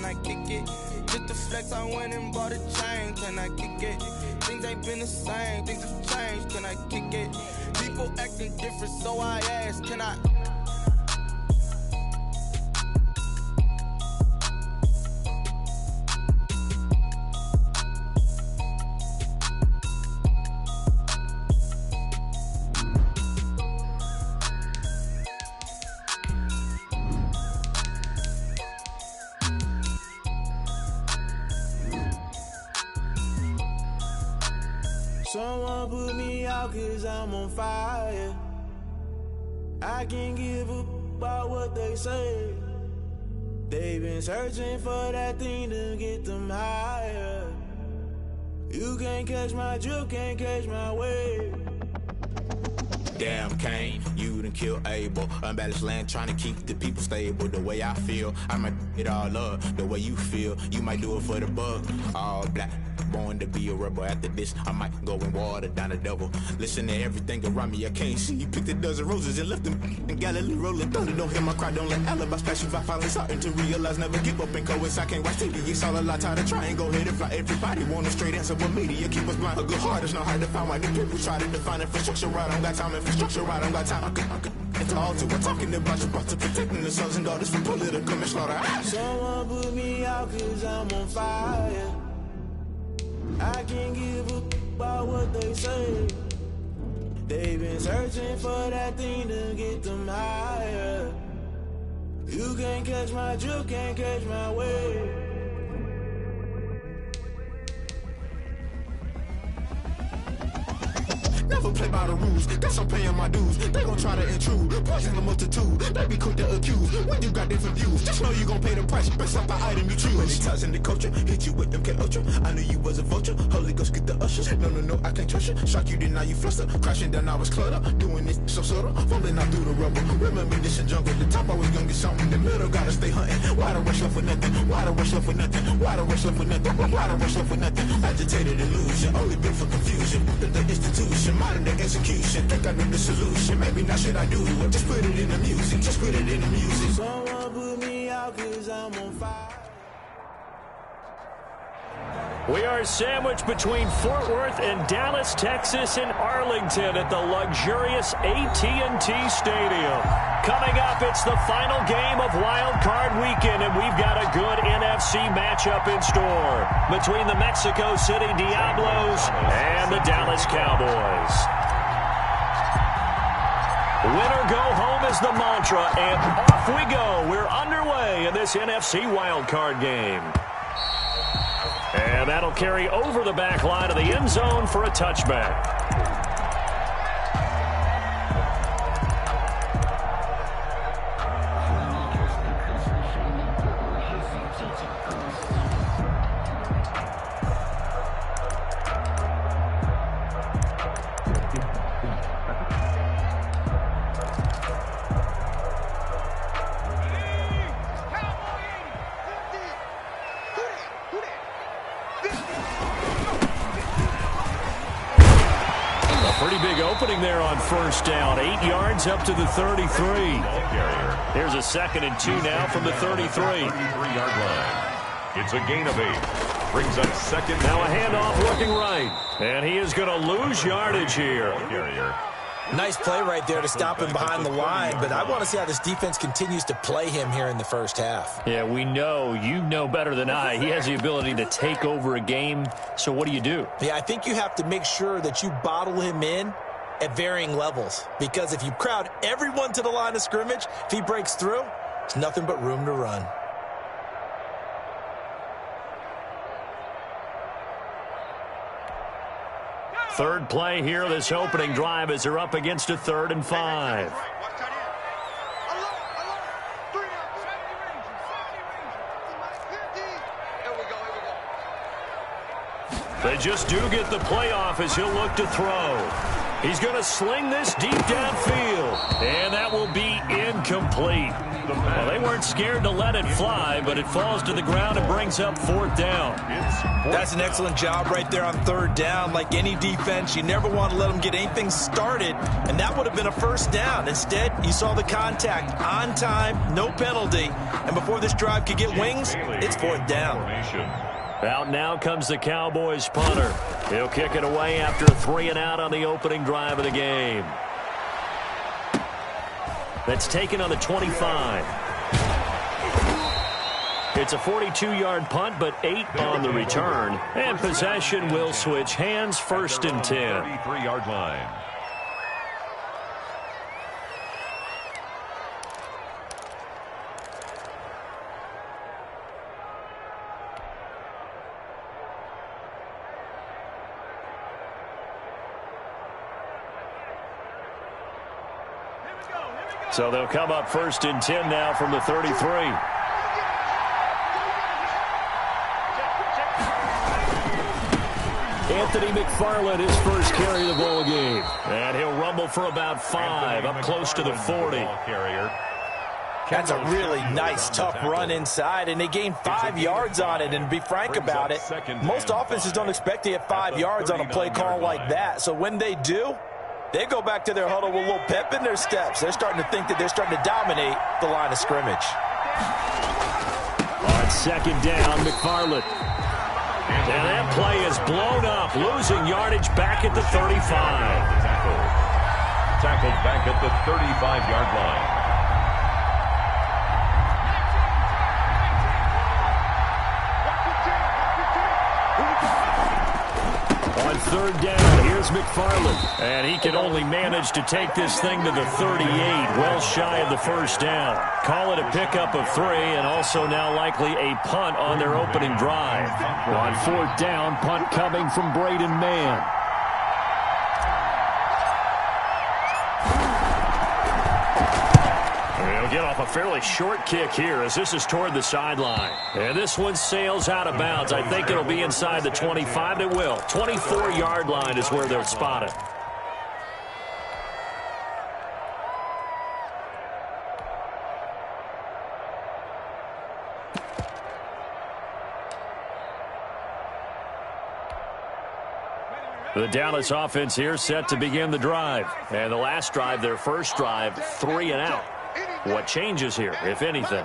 can I kick it? Just the flex, I went and bought a chain, can I kick it? Things ain't been the same, things have changed, can I kick it? People acting different, so I ask, can I? Someone put me out 'cause I'm on fire. I can't give a about what they say. They've been searching for that thing to get them higher. You can't catch my drift, can't catch my wave. Damn, Kane, you done killed Abel. Unbalanced land, trying to keep the people stable. The way I feel, I might it all up. The way you feel, you might do it for the buck. All black, born to be a rebel. After this, I might go and water down the devil. Listen to everything around me, I can't see. Picked a dozen roses and left them in Galilee rolling thunder. Don't hear my cry, don't let alibis pass you by. Finally starting to realize, never give up and coast. I can't watch TV, it's all a lot. Tired of trying, go ahead and fly. Everybody want a straight answer, but media keep us blind. A good heart is not hard to find. Why the people try to define infrastructure right? I don't got time, infrastructure right, I don't got time. I could it's all to we're talking about you, about to protecting the sons and daughters from political manslaughter. Someone put me out 'cause I'm on fire. I can't give a about what they say. They've been searching for that thing to get them higher. You can't catch my drift, can't catch my wave. Never play by the rules, guess I'm paying my dues. They gon' try to intrude, poison the multitude. They be quick to accuse, when you got different views. Just know you gon' pay the price, based off the item you choose. Many times in the culture, hit you with them MK Ultra. I knew you was a vulture, Holy Ghost get the ushers. No, I can't trust you. Shock you, then now you fluster. Crashing down, I was cluttered. Doing this so subtle, falling out through the rubble. Remember this in jungle, the top always gonna get something. In the middle, gotta stay hunting. Why the rush left for nothing? Why the rush left for nothing? Why the rush left for nothing? Why the rush left for nothing? Agitated illusion, only built for confusion. The institution, modern day execution. Think I know the solution. Maybe not should I do it? Just put it in the music. Just put it in the music. Someone put me out 'cause I'm on fire. We are sandwiched between Fort Worth and Dallas, Texas, and Arlington at the luxurious AT&T Stadium. Coming up, it's the final game of Wild Card Weekend, and we've got a good NFC matchup in store between the Mexico City Diablos and the Dallas Cowboys. Win or go home is the mantra, and off we go. We're underway in this NFC Wild Card game. And that'll carry over the back line of the end zone for a touchback. Opening there on first down, 8 yards up to the 33. Here's a 2nd and 2 now from the 33. 33-yard line. It's a gain of 8. Brings up second. Now a handoff looking right. And he is going to lose yardage here. Nice play right there to stop him behind the line, but I want to see how this defense continues to play him here in the first half. Yeah, we know. You know better than I. He has the ability to take over a game, so what do you do? Yeah, I think you have to make sure that you bottle him in at varying levels, because if you crowd everyone to the line of scrimmage, if he breaks through, there's nothing but room to run. Third play here, this opening drive, as they're up against a 3rd and 5. They just do get the playoff as he'll look to throw. He's going to sling this deep downfield, and that will be incomplete. Well, they weren't scared to let it fly, but it falls to the ground and brings up 4th down. That's an excellent job right there on 3rd down. Like any defense, you never want to let them get anything started, and that would have been a 1st down. Instead, you saw the contact on time, no penalty, and before this drive could get wings, it's 4th down. Out now comes the Cowboys punter. He'll kick it away after a 3-and-out on the opening drive of the game. That's taken on the 25. It's a 42-yard punt, but 8 on the return. And possession will switch hands, 1st and 10. 33-yard line. So they'll come up 1st and 10 now from the 33. Anthony McFarland, his first carry of the ball game. And he'll rumble for about 5, up close to the 40. That's a really nice, tough run inside, and they gained 5 yards on it. And to be frank about it, most offenses don't expect to get 5 yards on a play call like that. So when they do, they go back to their huddle with a little pep in their steps. They're starting to think that they're starting to dominate the line of scrimmage. On 2nd down, McFarland. And that play is blown up, losing yardage back at the 35. Tackled back at the 35-yard line. On 3rd down, here's McFarland. And he can only manage to take this thing to the 38, well shy of the 1st down. Call it a pickup of 3, and also now likely a punt on their opening drive. On 4th down, punt coming from Braden Mann. He'll get off a fairly short kick here as this is toward the sideline. And this one sails out of bounds. I think it'll be inside the 25. It will. 24-yard line is where they'll spot it. The Dallas offense here set to begin the drive. And the last drive, their first drive, 3-and-out. What changes here, if anything?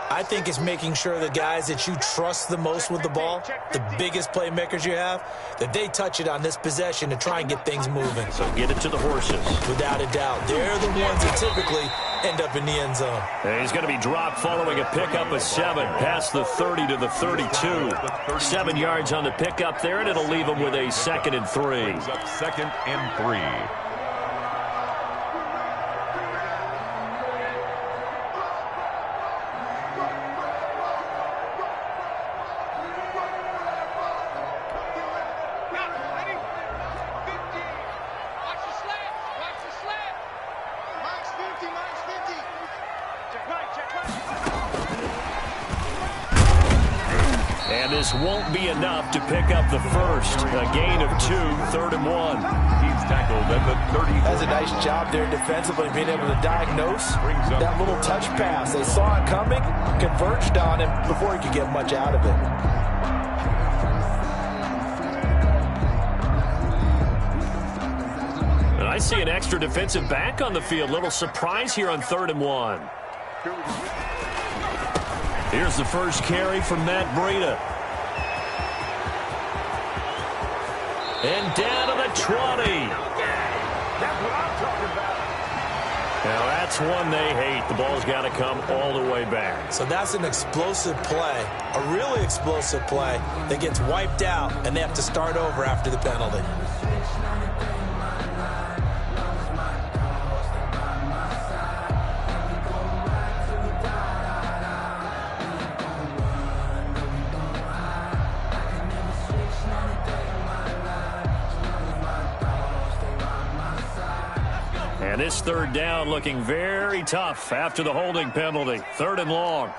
I think it's making sure the guys that you trust the most with the ball, the biggest playmakers you have, that they touch it on this possession to try and get things moving. So get it to the horses. Without a doubt. They're the ones that typically end up in the end zone. And he's going to be dropped following a pickup of 7, past the 30 to the 32. 7 yards on the pickup there, and it'll leave him with a 2nd and 3. 2nd and 3. And this won't be enough to pick up the first. A gain of 2, 3rd and 1. He's tackled at the 30. That's a nice job there defensively, being able to diagnose that little touch pass. They saw it coming, converged on him before he could get much out of it. And I see an extra defensive back on the field. Little surprise here on 3rd and 1. Here's the first carry from Matt Breida. And down to the 20. That's what I'm talking about. Now that's one they hate. The ball's got to come all the way back. So that's an explosive play, a really explosive play that gets wiped out, and they have to start over after the penalty. And this 3rd down looking very tough after the holding penalty. 3rd and long.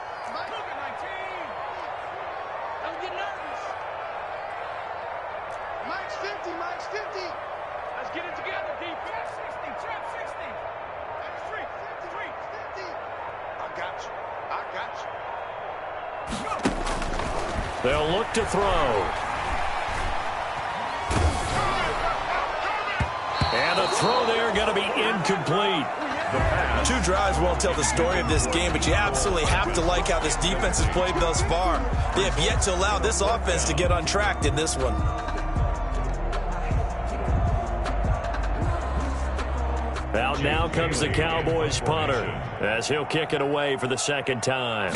Let's get it together, defense. 60, trap 60. I got you. They'll look to throw. And the throw there going to be incomplete. 2 drives won't tell the story of this game, but you absolutely have to like how this defense has played thus far. They have yet to allow this offense to get untracked in this one. Out now comes the Cowboys punter as he'll kick it away for the second time.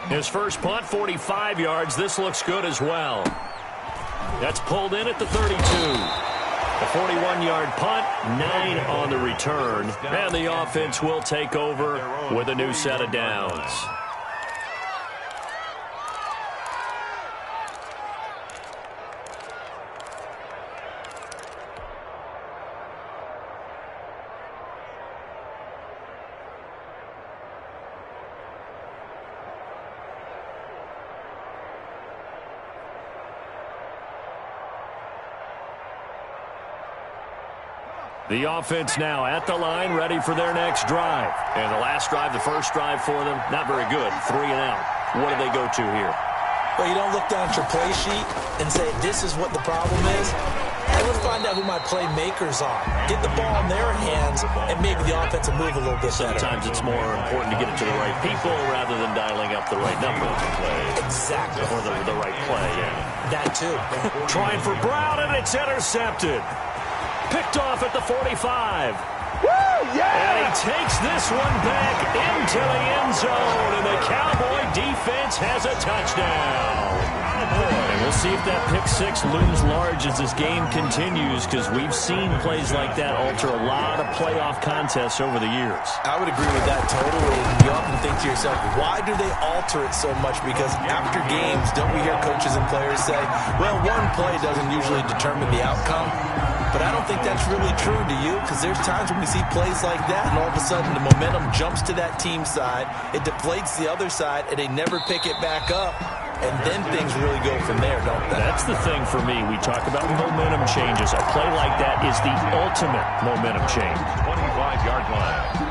His first punt, 45 yards. This looks good as well. That's pulled in at the 32. A 41-yard punt, 9 on the return. And the offense will take over with a new set of downs. The offense now at the line, ready for their next drive. And the last drive, the first drive for them, not very good. 3 and out. What do they go to here? Well, you don't look down at your play sheet and say, this is what the problem is. I would find out who my playmakers are. Get the ball in their hands, and maybe the offense will move a little bit better. Sometimes it's more important to get it to the right people rather than dialing up the right number of plays. Exactly. Or the right play, yeah. That too. Trying for Brown, and it's intercepted. Picked off at the 45. Woo, yeah! And he takes this one back into the end zone, and the Cowboy defense has a touchdown. And we'll see if that pick 6 looms large as this game continues, because we've seen plays like that alter a lot of playoff contests over the years. I would agree with that totally. You often think to yourself, why do they alter it so much? Because after games, don't we hear coaches and players say, well, one play doesn't usually determine the outcome? But I don't think that's really true, do you? Because there's times when we see plays like that, and all of a sudden the momentum jumps to that team side, it deflates the other side, and they never pick it back up. And then things really go from there, don't they? That's the thing for me. We talk about momentum changes. A play like that is the ultimate momentum change. 25-yard line.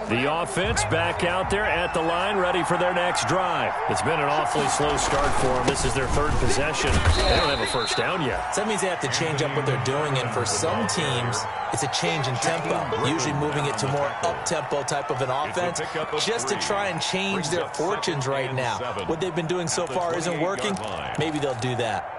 The offense back out there at the line, ready for their next drive. It's been an awfully slow start for them. This is their 3rd possession. They don't have a first down yet. So that means they have to change up what they're doing, and for some teams, it's a change in tempo, usually moving it to more up-tempo type of an offense, just to try and change their fortunes right now. What they've been doing so far isn't working. Maybe they'll do that.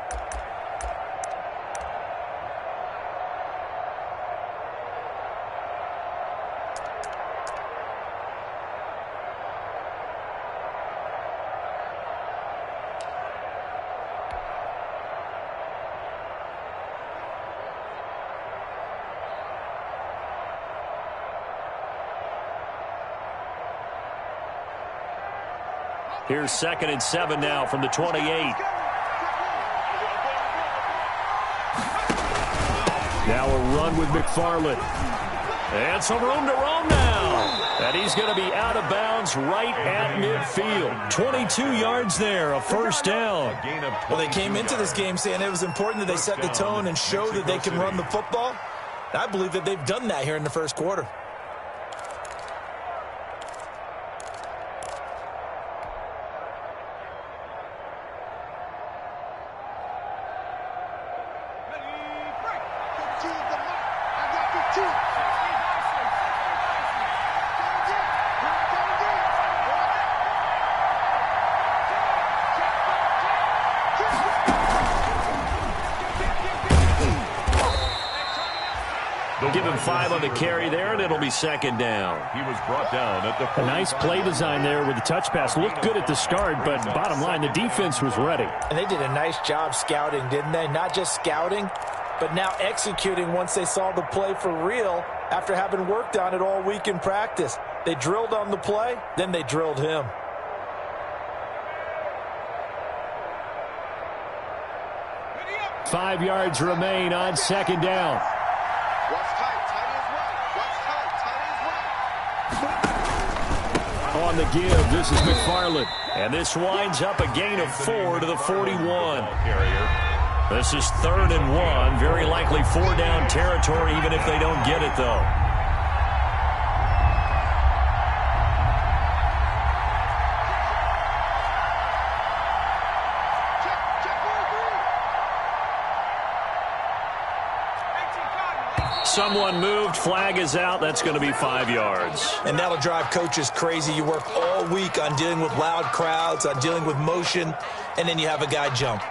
Here's 2nd and 7 now from the 28. Now a run with McFarland. And some room to roam now. And he's going to be out of bounds right at midfield. 22 yards there, a first down. Well, they came into this game saying it was important that they set the tone and show that they can run the football. And I believe that they've done that here in the first quarter. Give him 5 on the carry there, and it'll be 2nd down. He was brought down at the... A nice play design there with the touch pass. Looked good at the start, but bottom line, the defense was ready. And they did a nice job scouting, didn't they? Not just scouting, but now executing once they saw the play for real after having worked on it all week in practice. They drilled on the play, then they drilled him. Five yards remain on second down. On the give, this is McFarland. And this winds up a gain of 4 to the 41. This is 3rd and 1. Very likely 4-down territory, even if they don't get it, though. Someone moved. Flag is out. That's going to be 5 yards. And that'll drive coaches crazy. You work all week on dealing with loud crowds, on dealing with motion, and then you have a guy jump.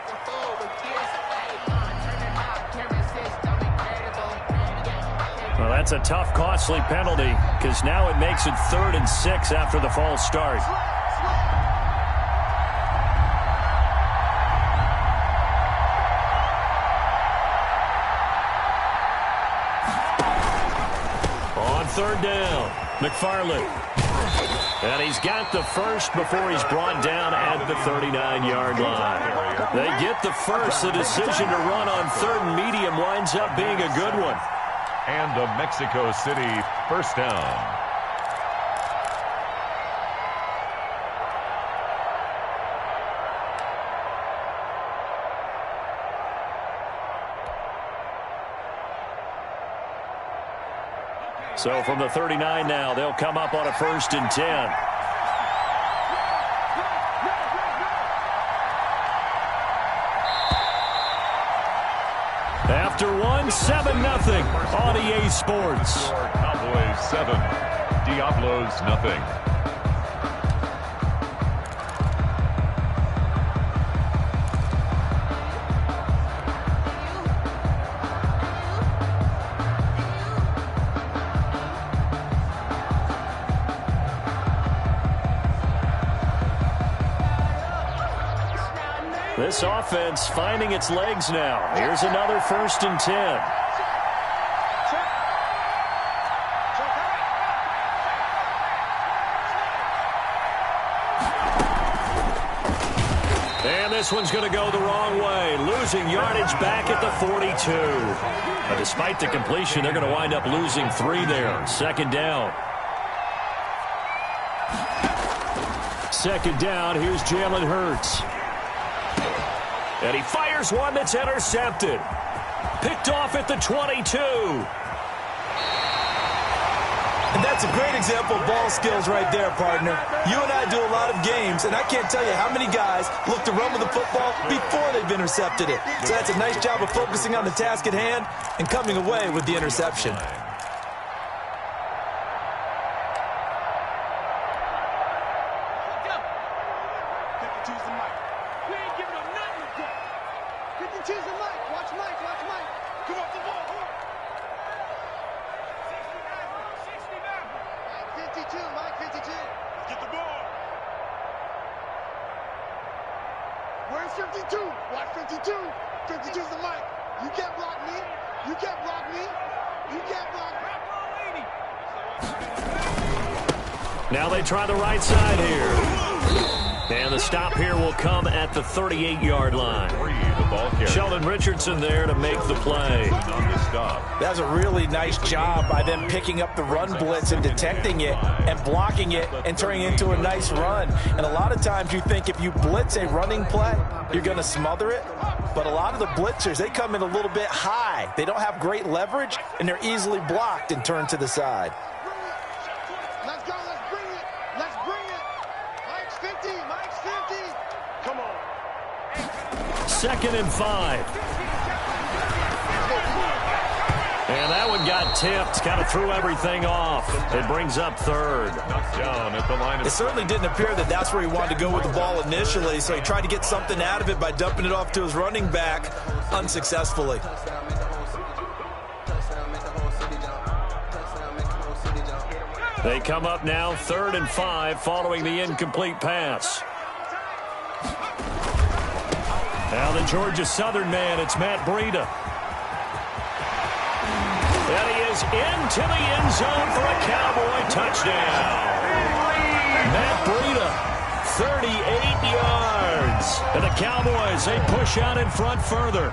Well, that's a tough, costly penalty because now it makes it 3rd and 6 after the false start. On 3rd down, McFarland. And he's got the first before he's brought down at the 39-yard line. They get the first. The decision to run on 3rd and medium winds up being a good one. And a Mexico City first down. So from the 39 now, they'll come up on a 1st and 10. After one, 7-0 on EA Sports. Cowboys 7, Diablos nothing. This offense finding its legs now. Here's another 1st and 10. And this one's going to go the wrong way. Losing yardage back at the 42. But despite the completion, they're going to wind up losing 3 there. 2nd down. 2nd down. Here's Jalen Hurts. And he fires one that's intercepted. Picked off at the 22. And that's a great example of ball skills right there, partner. You and I do a lot of games, and I can't tell you how many guys look to run with the football before they've intercepted it. So that's a nice job of focusing on the task at hand and coming away with the interception. Where's 52? Watch 52. 52's the mic. You can't block me. You can't block me. You can't block me. Now they try the right side here. And the stop here will come at the 38-yard line. Sheldon Richardson there to make the play. That's a really nice job by them picking up the run blitz and detecting it and blocking it and turning it into a nice run. And a lot of times you think if you blitz a running play, you're going to smother it. But a lot of the blitzers, they come in a little bit high. They don't have great leverage, and they're easily blocked and turned to the side. Let's go. Let's bring it. Let's bring it. Mike's 50. Mike's 50. Come on. 2nd and 5. And that one got tipped, kind of threw everything off. It brings up 3rd. Down at the line of It certainly didn't appear that that's where he wanted to go with the ball initially, so he tried to get something out of it by dumping it off to his running back unsuccessfully. They come up now 3rd and 5 following the incomplete pass. Now the Georgia Southern man, it's Matt Breida. And he is into the end zone for a Cowboy touchdown. Matt Breida, 38 yards. And the Cowboys, they push out in front further.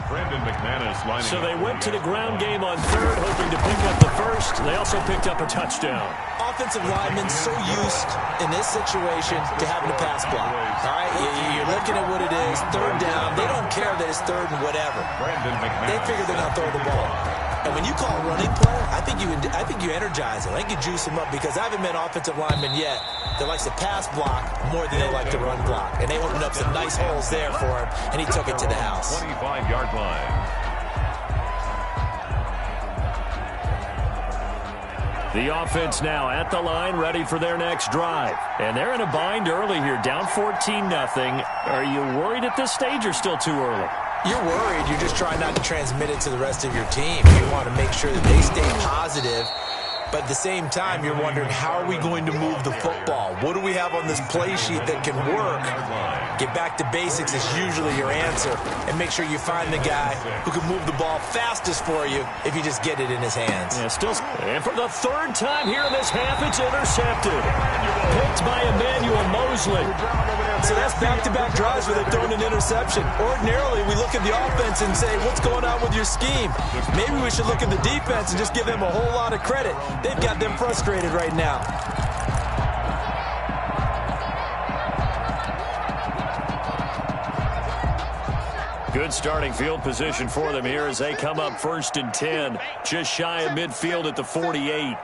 So they went to the ground game on third, hoping to pick up the first. They also picked up a touchdown. Offensive linemen so used in this situation to having to pass block. All right, you're looking at what it is, third down. They don't care that it's third and whatever. They figure they're going to throw the ball. And when you call a running play, I think you energize them. I think you juice them up because I haven't met offensive linemen yet that likes to pass block more than they like to run block. And they opened up some nice holes there for him, and he took it to the house. 25-yard line. The offense now at the line, ready for their next drive. And they're in a bind early here, down 14-0. Are you worried at this stage or still too early? You're worried. You're just trying not to transmit it to the rest of your team. You want to make sure that they stay positive. But at the same time, you're wondering, how are we going to move the football? What do we have on this play sheet that can work? Get back to basics is usually your answer. And make sure you find the guy who can move the ball fastest for you if you just get it in his hands. Yeah, and for the third time here in this half, it's intercepted. Picked by Emmanuel Mosley. So that's back-to-back drives where they've thrown an interception. Ordinarily, we look at the offense and say, what's going on with your scheme? Maybe we should look at the defense and just give them a whole lot of credit. They've got them frustrated right now. Good starting field position for them here as they come up 1st and 10. Just shy of midfield at the 48.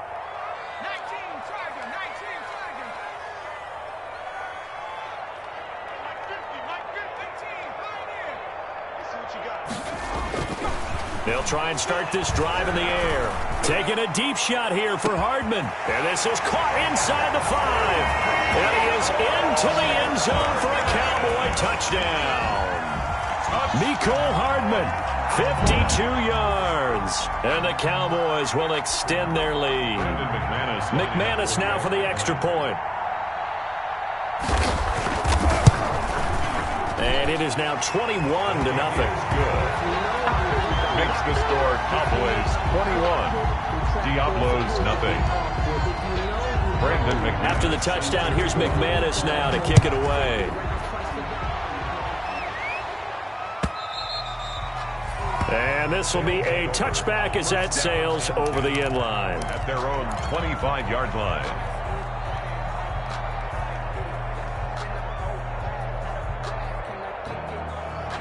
They'll try and start this drive in the air. Taking a deep shot here for Hardman. And this is caught inside the 5. And he is into the end zone for a Cowboy touchdown. Mecole Hardman, 52 yards. And the Cowboys will extend their lead. McManus now for the extra point. And it is now 21-0. Makes the score Cowboys 21, Diablos nothing. After the touchdown, here's McManus now to kick it away. And this will be a touchback as that sails over the end line. At their own 25-yard line.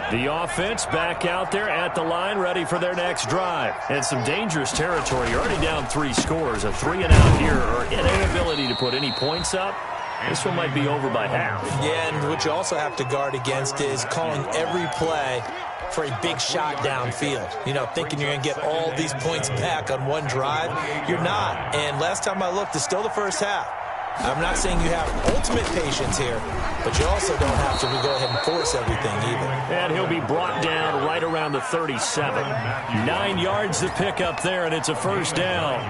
The offense back out there at the line, ready for their next drive. And some dangerous territory. You're already down 3 scores. A 3-and-out here, or an inability to put any points up. This one might be over by half. Yeah, and what you also have to guard against is calling every play for a big shot downfield. You know, thinking you're going to get all these points back on one drive. You're not. And last time I looked, it's still the first half. I'm not saying you have ultimate patience here, but you also don't have to go ahead and force everything either. And he'll be brought down right around the 37. 9 yards to pick up there, and it's a first down.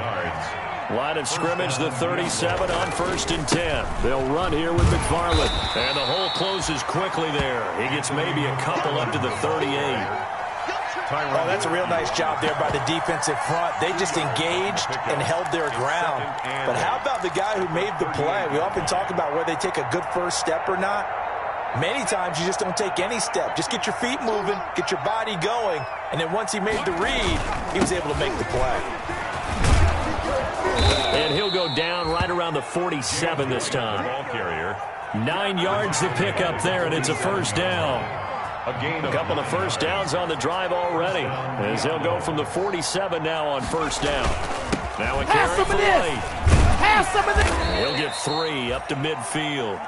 Line of scrimmage, the 37 on 1st and 10. They'll run here with McFarland. And the hole closes quickly there. He gets maybe a couple up to the 38. Oh, that's a real nice job there by the defensive front. They just engaged and held their ground. But how about the guy who made the play? We often talk about whether they take a good first step or not. Many times you just don't take any step. Just get your feet moving, get your body going, and then once he made the read, he was able to make the play. And he'll go down right around the 47 this time. 9 yards to pick up there, and it's a first down. A couple of first downs on the drive already, as they'll go from the 47 now on first down. Now a carry for Lane. Pass some of this. He'll get 3 up to midfield.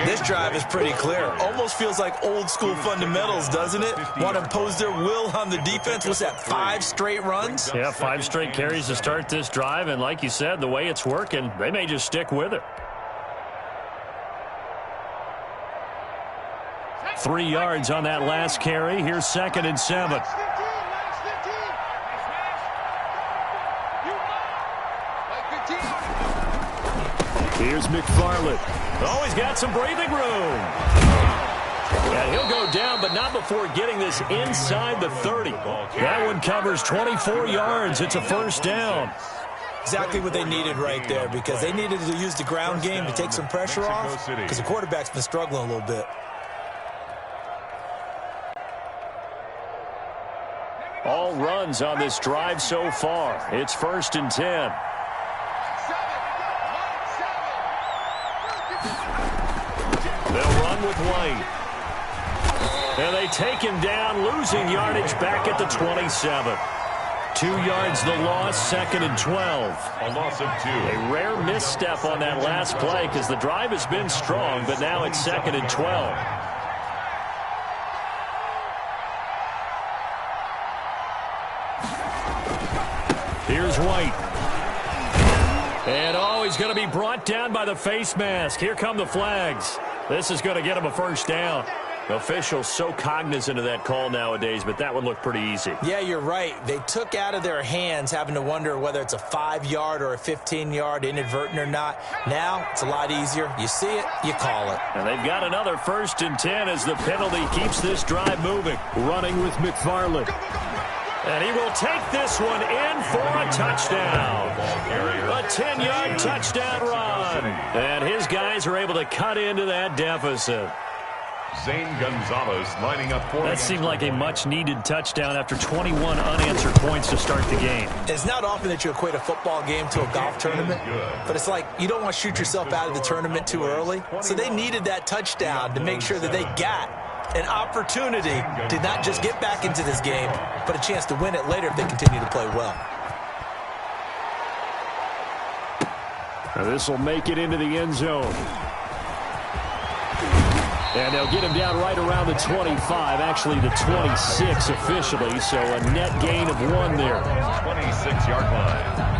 This drive is pretty clear. Almost feels like old school fundamentals, doesn't it? Want to impose their will on the defense. What's that, 5 straight runs? Yeah, 5 straight carries to start this drive, and like you said, the way it's working, they may just stick with it. 3 yards on that last carry. Here's 2nd and 7. Here's McFarland. Oh, he's got some breathing room. And he'll go down, but not before getting this inside the 30. That one covers 24 yards. It's a first down. Exactly what they needed right there, because they needed to use the ground game to take some pressure off, because the quarterback's been struggling a little bit. All runs on this drive so far. It's 1st and 10. They'll run with White. And they take him down, losing yardage back at the 27. 2 yards the loss, 2nd and 12. A loss of 2. A rare misstep on that last play because the drive has been strong, but now it's 2nd and 12. Here's White. And, he's going to be brought down by the face mask. Here come the flags. This is going to get him a first down. Officials so cognizant of that call nowadays, but that would look pretty easy. Yeah, you're right. They took out of their hands having to wonder whether it's a 5-yard or a 15-yard, inadvertent or not. Now, it's a lot easier. You see it, you call it. And they've got another 1st and 10 as the penalty keeps this drive moving. Running with McFarland. And he will take this one in for a touchdown. A 10-yard touchdown run. And his guys are able to cut into that deficit. Zane Gonzalez lining up for that seemed like a much-needed touchdown after 21 unanswered points to start the game. It's not often that you equate a football game to a golf tournament, but it's like you don't want to shoot yourself out of the tournament too early. So they needed that touchdown to make sure that they got an opportunity to not just get back into this game, but a chance to win it later if they continue to play well. Now this will make it into the end zone. And they'll get him down right around the 25, actually the 26 officially, so a net gain of 1 there. 26-yard line.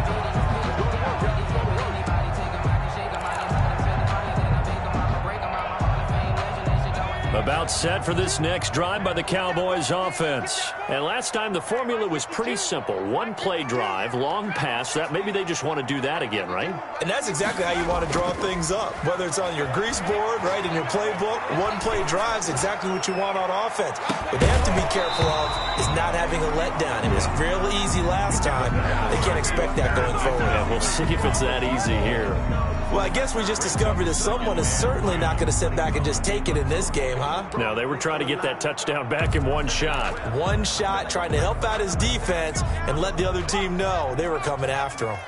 About set for this next drive by the Cowboys offense. And last time the formula was pretty simple. 1-play drive, long pass. That maybe they just want to do that again, right? And that's exactly how you want to draw things up. Whether it's on your grease board, right, in your playbook, 1-play drive is exactly what you want on offense. What they have to be careful of is not having a letdown. It was real easy last time. They can't expect that going forward. Yeah, we'll see if it's that easy here. Well, I guess we just discovered that someone is certainly not going to sit back and just take it in this game, huh? No, they were trying to get that touchdown back in one shot. One shot, trying to help out his defense and let the other team know they were coming after him.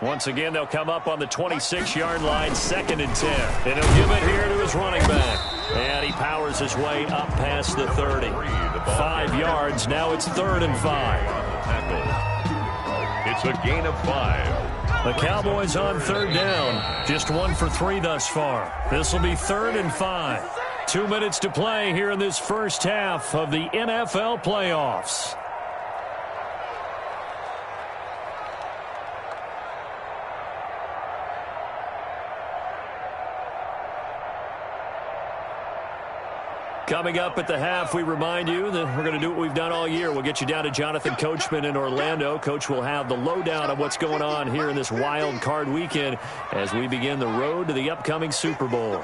Once again, they'll come up on the 26-yard line, 2nd and 10. And he'll give it here to his running back. And he powers his way up past the 30. 5 yards, now it's 3rd and 5. It's a gain of 5. The Cowboys on 3rd down. Just 1 for 3 thus far. This will be 3rd and 5. 2 minutes to play here in this first half of the NFL playoffs. Coming up at the half, we remind you that we're going to do what we've done all year. We'll get you down to Jonathan Coachman in Orlando. Coach will have the lowdown of what's going on here in this wild card weekend as we begin the road to the upcoming Super Bowl.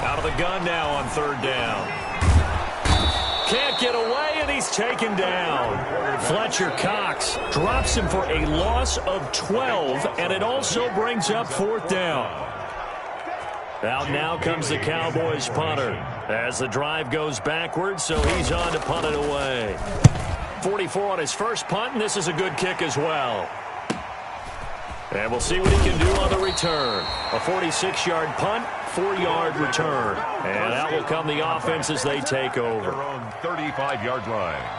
Out of the gun now on 3rd down. Can't get away, and he's taken down. Fletcher Cox drops him for a loss of 12, and it also brings up 4th down. Out now comes the Cowboys punter as the drive goes backwards, so he's on to punt it away. 44 on his first punt, and this is a good kick as well. And we'll see what he can do on the return. A 46-yard punt, 4-yard return. And out will come the offense as they take over. Their own 35-yard line.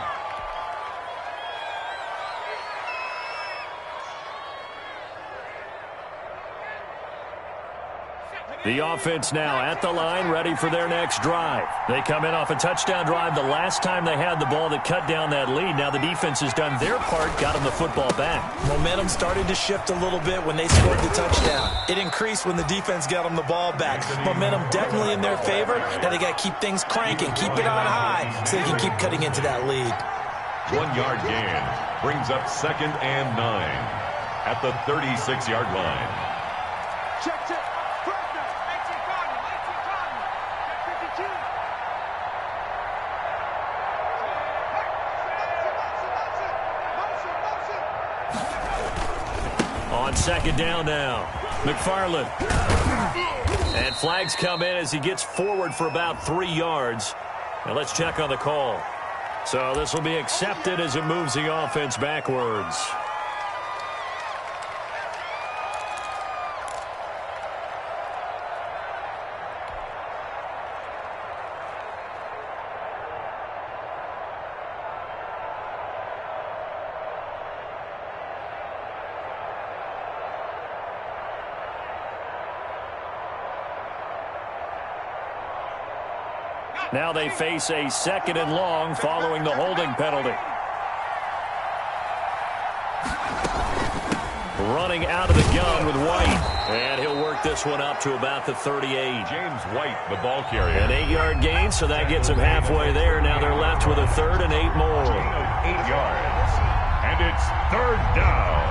The offense now at the line, ready for their next drive. They come in off a touchdown drive the last time they had the ball that cut down that lead. Now the defense has done their part, got them the football back. Momentum started to shift a little bit when they scored the touchdown. It increased when the defense got them the ball back. Momentum definitely in their favor. Now they got to keep things cranking, keep it on high so they can keep cutting into that lead. 1 yard gain. brings up 2nd and 9 at the 36-yard line. Check, check. Strike now. 52. On 2nd down now, McFarland. And flags come in as he gets forward for about 3 yards. Now let's check on the call. So this will be accepted as it moves the offense backwards. Now they face a 2nd and long following the holding penalty. Running out of the gun with White. And he'll work this one up to about the 38. James White, the ball carrier. An 8-yard gain, so that gets him halfway there. Now they're left with a 3rd and 8 more. 8 yards. And it's 3rd down.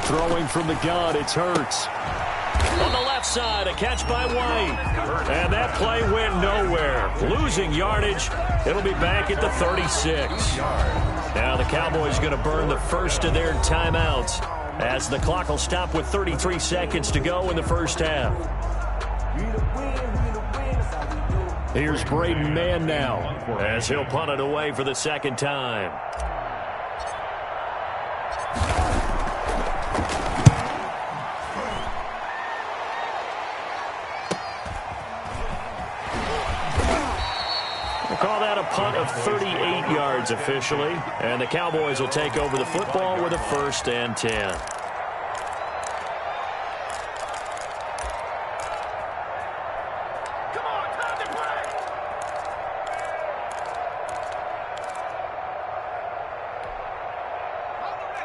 Throwing from the gun, it's Hurts. On the left side, a catch by White. And that play went nowhere. Losing yardage. It'll be back at the 36. Now the Cowboys going to burn the first of their timeouts as the clock will stop with 33 seconds to go in the first half. Here's Braden Mann now as he'll punt it away for the 2nd time. Call that a punt of 38 yards officially. And the Cowboys will take over the football with a 1st and 10.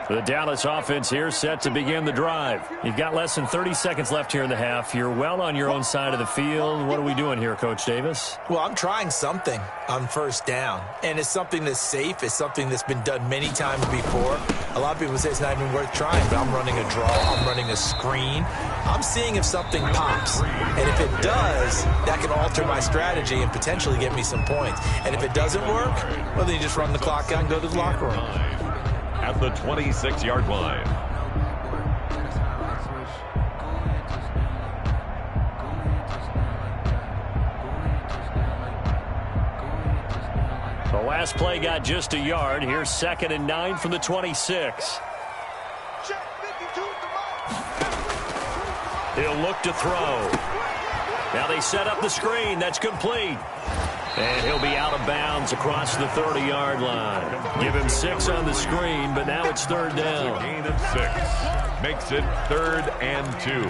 The Dallas offense here set to begin the drive. You've got less than 30 seconds left here in the half. You're well on your own side of the field. What are we doing here, Coach Davis? Well, I'm trying something on 1st down, and it's something that's safe. It's something that's been done many times before. A lot of people say it's not even worth trying, but I'm running a draw. I'm running a screen. I'm seeing if something pops, and if it does, that can alter my strategy and potentially get me some points. And if it doesn't work, well, then you just run the clock out and go to the locker room. At the 26-yard line. The last play got just a yard. Here's 2nd and 9 from the 26. He'll look to throw. Now they set up the screen. That's complete. And he'll be out of bounds across the 30-yard line. Give him 6 on the screen, but now it's 3rd down. A gain of 6. Makes it 3rd and 2.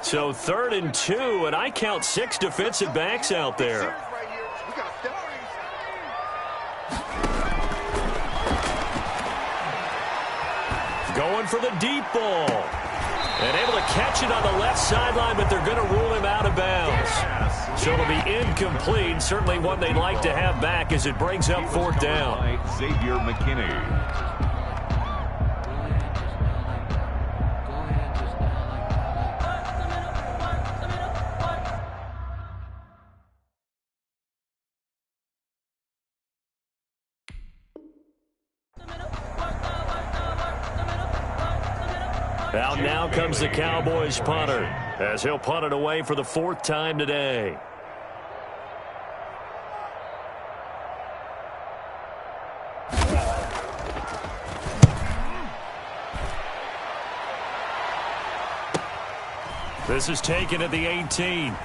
So 3rd and 2, and I count 6 defensive backs out there. Going for the deep ball. And able to catch it on the left sideline, but they're going to rule him out of bounds. So it'll be incomplete. Certainly one they'd like to have back as it brings up 4th down. Xavier McKinney. Out now comes the Cowboys punter as he'll punt it away for the 4th time today. This is taken at the 18.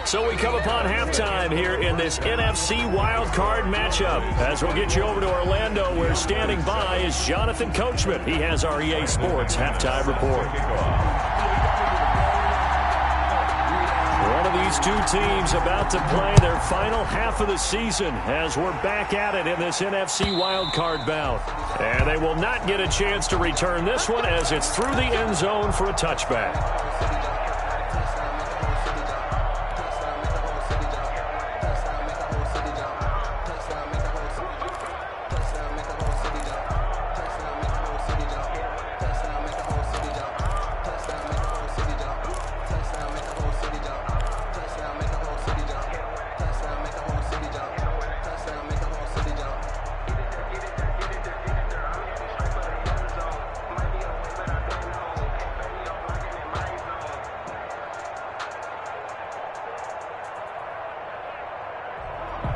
So we come upon halftime here in this NFC wildcard matchup. As we'll get you over to Orlando, where standing by is Jonathan Coachman. He has our EA Sports halftime report. One of these two teams about to play their final half of the season as we're back at it in this NFC wildcard bout. And they will not get a chance to return this one as it's through the end zone for a touchback.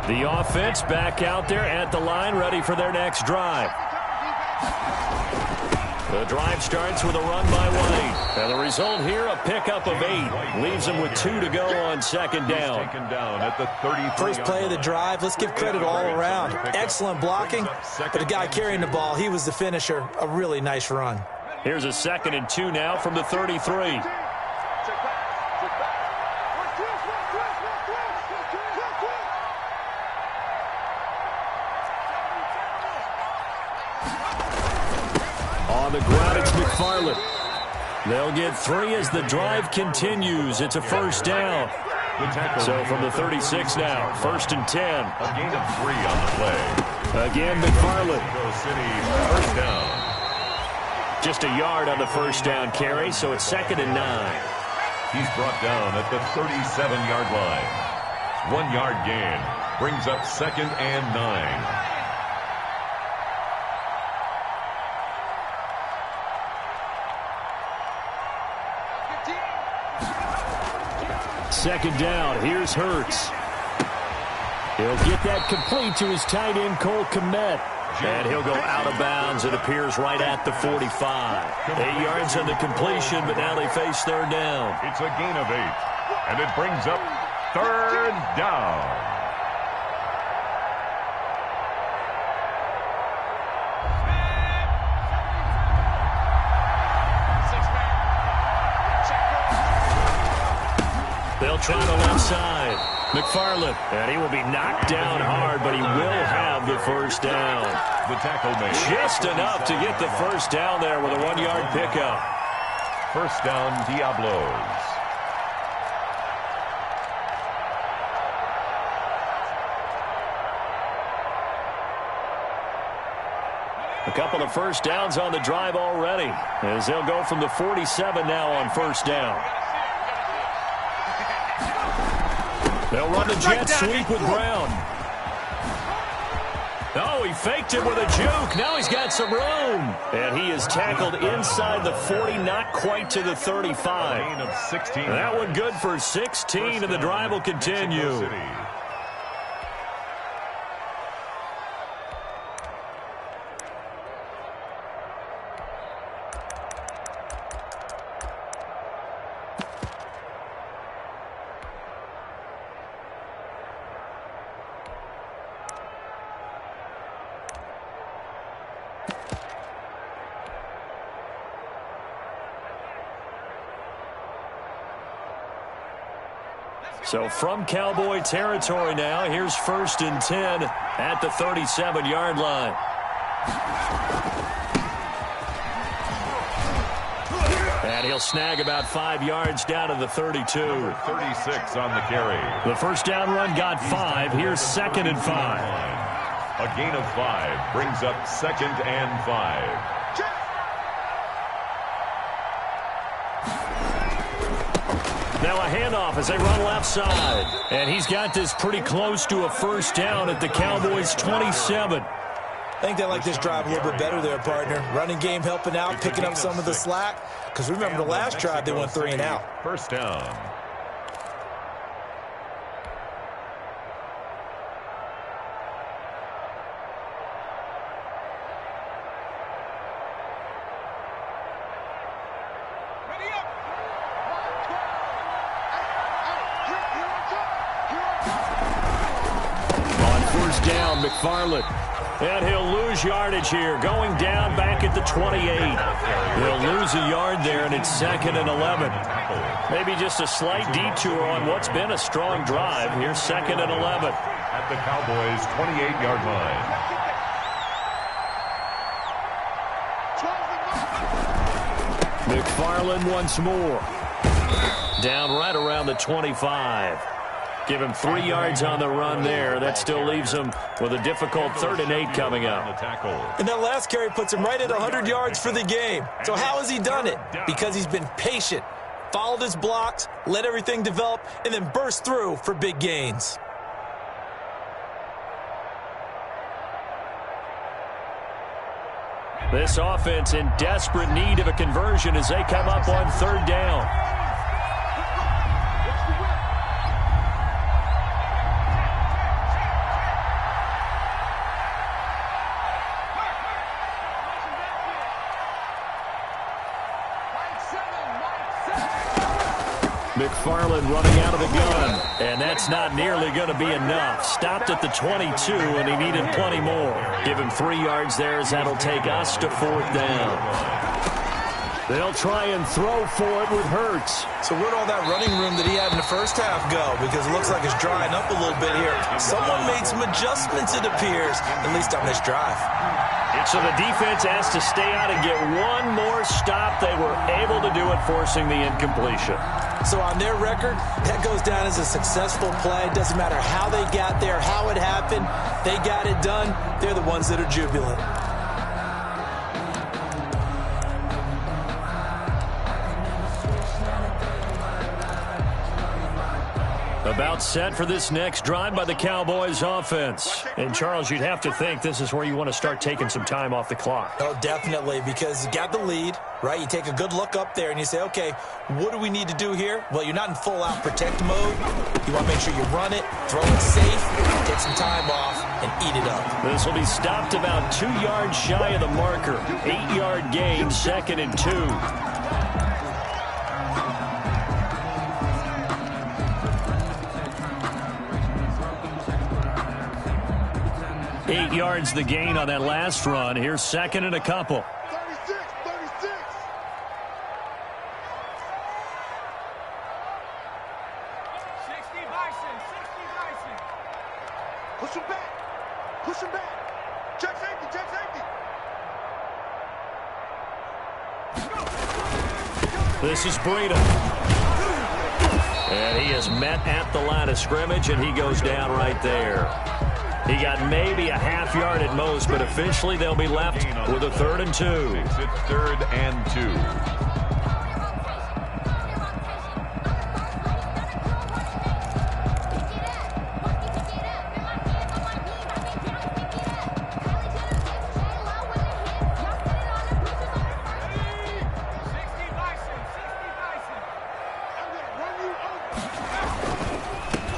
The offense back out there at the line, ready for their next drive. The drive starts with a run by White. And the result here, a pickup of 8. Leaves them with 2 to go on second down. At the 33. First play of the drive, let's give credit all around. Excellent blocking, but the guy carrying the ball, he was the finisher. A really nice run. Here's a 2nd and 2 now from the 33. On the ground, it's McFarland. They'll get 3 as the drive continues. It's a first down. So from the 36 now, 1st and 10. A gain of 3 on the play. Again, McFarland. First down. Just a yard on the first down carry, so it's 2nd and 9. He's brought down at the 37-yard line. 1 yard gain brings up 2nd and 9. Second down. Here's Hurts. He'll get that complete to his tight end, Cole Kmet. And he'll go out of bounds. It appears right at the 45. 8 yards on the completion, but now they face third down. It's a gain of 8. And it brings up 3rd down. They'll try the left side. McFarland. And he will be knocked down hard, but he will have the first down. The tackle made. Just enough to get the first down there with a 1-yard pickup. First down, Diablos. A couple of first downs on the drive already, as they'll go from the 47 now on first down. They'll run the jet sweep with Brown. Oh, he faked it with a juke. Now he's got some room. And he is tackled inside the 40, not quite to the 35. Gain of 16. That one good for 16, and the drive will continue. So from Cowboy territory now, here's 1st and 10 at the 37-yard line. And he'll snag about 5 yards down to the 32. 36 on the carry. The first down run got 5. Here's 2nd and 5. A gain of 5 brings up 2nd and 5. Now a handoff as they run left side. And he's got this pretty close to a first down at the Cowboys' 27. I think they like this drive a little bit better there, partner. Running game helping out, picking up some of the slack. Because remember the last drive, they went 3 and out. First down. first down, McFarland. And he'll lose yardage here, going down back at the 28. He'll lose a yard there, and it's 2nd and 11. Maybe just a slight detour on what's been a strong drive. Here's 2nd and 11. At the Cowboys' 28-yard line. McFarland once more. Down right around the 25. Give him 3 yards on the run there. That still leaves him with a difficult 3rd and 8 coming up. And that last carry puts him right at 100 yards for the game. So how has he done it? Because he's been patient, followed his blocks, let everything develop, and then burst through for big gains. This offense in desperate need of a conversion as they come up on 3rd down. McFarland running out of the gun, and that's not nearly going to be enough. Stopped at the 22, and he needed plenty more. Give him 3 yards there, as that'll take us to 4th down. They'll try and throw for it with Hurts. So where'd all that running room that he had in the first half go? Because it looks like it's drying up a little bit here. Someone made some adjustments, it appears, at least on this drive. So the defense has to stay out and get one more stop. They were able to do it, forcing the incompletion. So on their record, that goes down as a successful play. It doesn't matter how they got there, how it happened. They got it done. They're the ones that are jubilant. About set for this next drive by the Cowboys offense. And, Charles, you'd have to think this is where you want to start taking some time off the clock. Oh, definitely, because you got the lead, right? You take a good look up there and you say, okay, what do we need to do here? Well, you're not in full-out protect mode. You want to make sure you run it, throw it safe, take some time off, and eat it up. This will be stopped about 2 yards shy of the marker. 8-yard gain, 2nd and 2. 8 yards the gain on that last run. Here's 2nd and a couple. 36. Push him back. Check safety. This is Breida. And he is met at the line of scrimmage, and he goes down right there. He got maybe a half yard at most, but officially they'll be left with a 3rd and 2. It's 3rd and 2.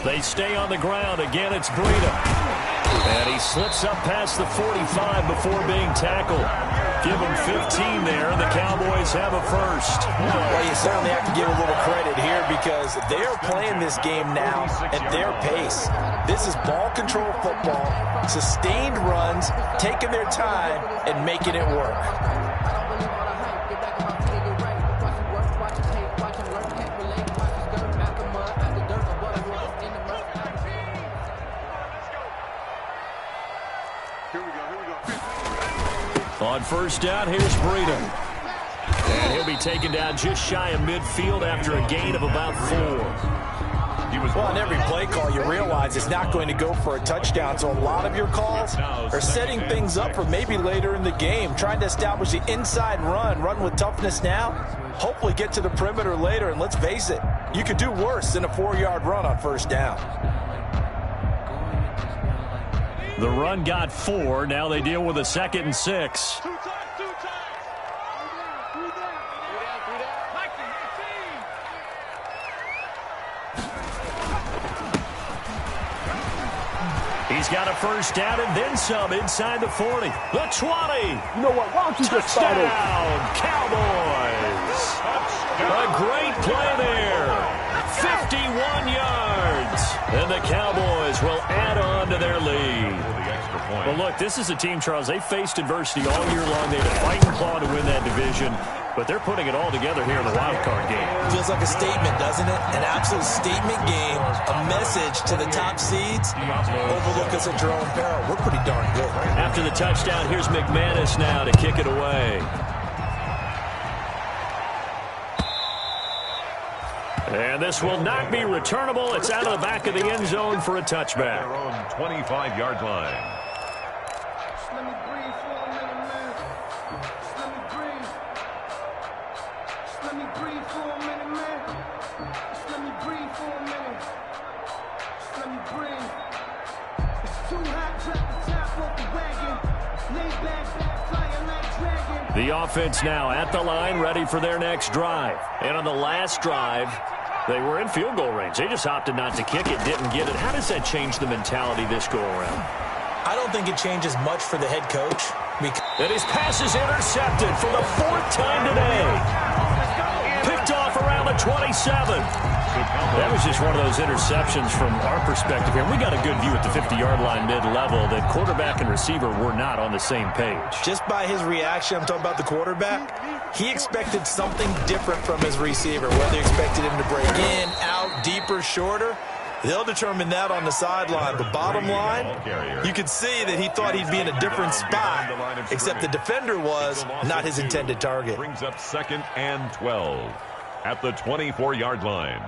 They stay on the ground. Again, it's Breida. And he slips up past the 45 before being tackled. Give him 15 there, and the Cowboys have a first. Well, you certainly have to give a little credit here because they are playing this game now at their pace. This is ball control football, sustained runs, taking their time, and making it work. On first down, here's Breida. And he'll be taken down just shy of midfield after a gain of about 4. Well, on every play call, you realize it's not going to go for a touchdown. So a lot of your calls are setting things up for maybe later in the game, trying to establish the inside run with toughness now, hopefully get to the perimeter later. And let's face it, you could do worse than a 4-yard run on first down. The run got 4. Now they deal with a 2nd and 6. He's got a first down and then some inside the 40. The 20. You know what? Why don't you just start it? Touchdown, Cowboys. A great play there. 51 yards. And the Cowboys will add on to their lead. point. Well, look, this is a team, Charles. They faced adversity all year long. They had to fight and claw to win that division, but they're putting it all together here in the wild card game. Feels like a statement, doesn't it? An absolute statement game, a message to the top seeds. Overlook us at your own peril. We're pretty darn good. After the touchdown, here's McManus now to kick it away. And this will not be returnable. It's out of the back of the end zone for a touchback. Their own 25-yard line. Just let me breathe for a minute, man. Just let me breathe. Just let me breathe for a minute, man. Just let me breathe for a minute. Just let me breathe. It's too hot, drop the top off the wagon. Lay back, flying like dragon. The offense now at the line, ready for their next drive. And on the last drive, they were in field goal range. They just opted not to kick it, didn't get it. How does that change the mentality this go-around? I don't think it changes much for the head coach. And his pass is intercepted for the 4th time today. Picked off around the 27. That was just one of those interceptions from our perspective here. We got a good view at the 50-yard line mid-level that quarterback and receiver were not on the same page. Just by his reaction, I'm talking about the quarterback, he expected something different from his receiver, whether he expected him to break in, out, deeper, shorter. They'll determine that on the sideline. But bottom line, you could see that he thought he'd be in a different spot, except the defender was not his intended target. Brings up 2nd and 12 at the 24-yard line.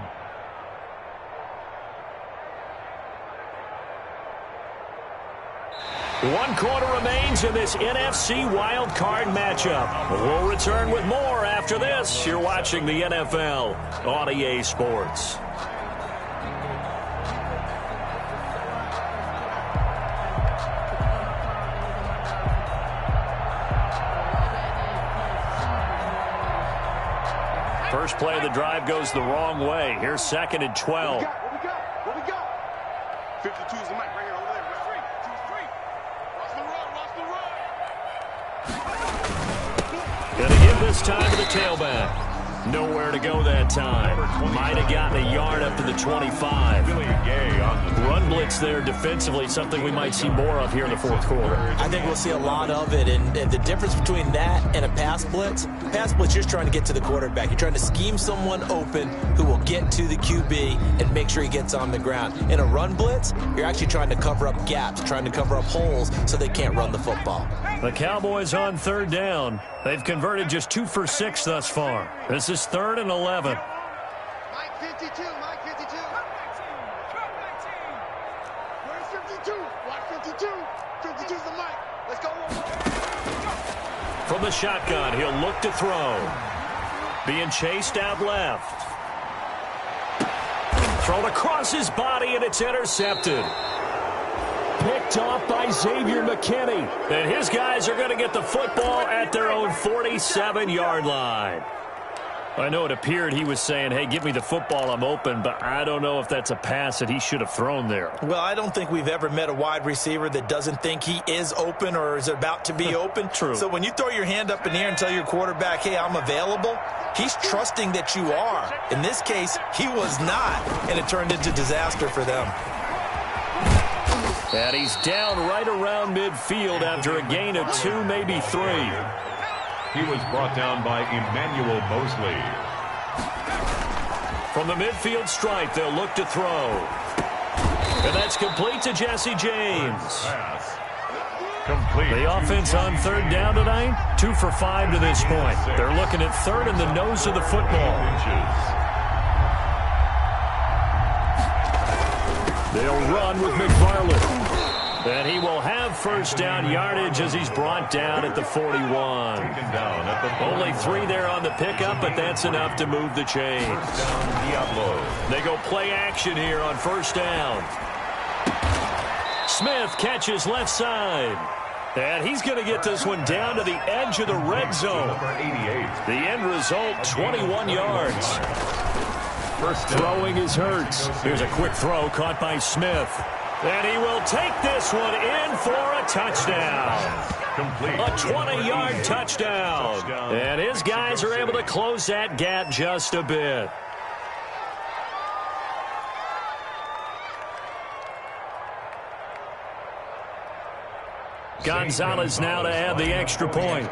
One quarter remains in this NFC wild card matchup. We'll return with more after this. You're watching the NFL on EA Sports. First play of the drive goes the wrong way. Here's 2nd and 12. What we got? 52 is the mic right here, over there. Gonna give this time to the tailback. Nowhere to go that time. Might have gotten a yard up to the 25. Run blitz there defensively, something we might see more of here in the 4th quarter. I think we'll see a lot of it, and the difference between that and a pass blitz, you're just trying to get to the quarterback. You're trying to scheme someone open who will get to the QB and make sure he gets on the ground. In a run blitz, you're actually trying to cover up gaps, trying to cover up holes so they can't run the football. The Cowboys on 3rd down. They've converted just 2 for 6 thus far. This is 3rd and 11. Mike 52, Mike 52. Where's 52? Watch 52. 52's the mic. Let's go. From the shotgun, he'll look to throw. Being chased out left. Thrown across his body, and it's intercepted. Picked off by Xavier McKinney. And his guys are going to get the football at their own 47-yard line. I know it appeared he was saying, hey, give me the football, I'm open, but I don't know if that's a pass that he should have thrown there. Well, I don't think we've ever met a wide receiver that doesn't think he is open or is about to be open. True. So when you throw your hand up in the air and tell your quarterback, hey, I'm available, he's trusting that you are. In this case, he was not, and it turned into disaster for them. And he's down right around midfield after a gain of 2, maybe 3. He was brought down by Emmanuel Mosley. From the midfield stripe, they'll look to throw. And that's complete to Jesse James. Pass. Complete. The offense on 3rd down tonight, 2 for 5 to this point. They're looking at 3rd in the nose of the football. They'll run with McFarland. And he will have 1st down yardage as he's brought down at the 41. Only 3 there on the pickup, but that's enough to move the chains. Diabolo. They go play action here on 1st down. Smith catches left side. And he's going to get this one down to the edge of the red zone. The end result, 21 yards. Throwing is Hurts. Here's a quick throw caught by Smith. And he will take this one in for a touchdown. A 20-yard touchdown. And his guys are able to close that gap just a bit. Gonzalez now to add the extra point.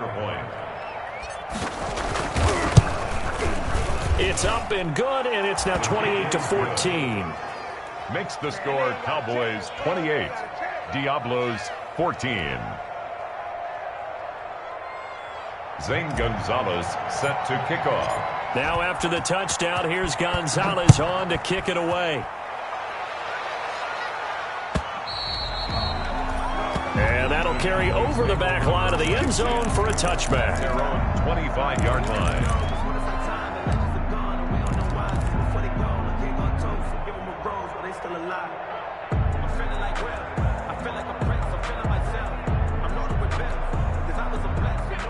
It's up and good, and it's now 28-14. Makes the score Cowboys 28, Diablos 14. Zane Gonzalez set to kick off. Now after the touchdown, here's Gonzalez on to kick it away. And that'll carry over the back line of the end zone for a touchback. Their own 25-yard line.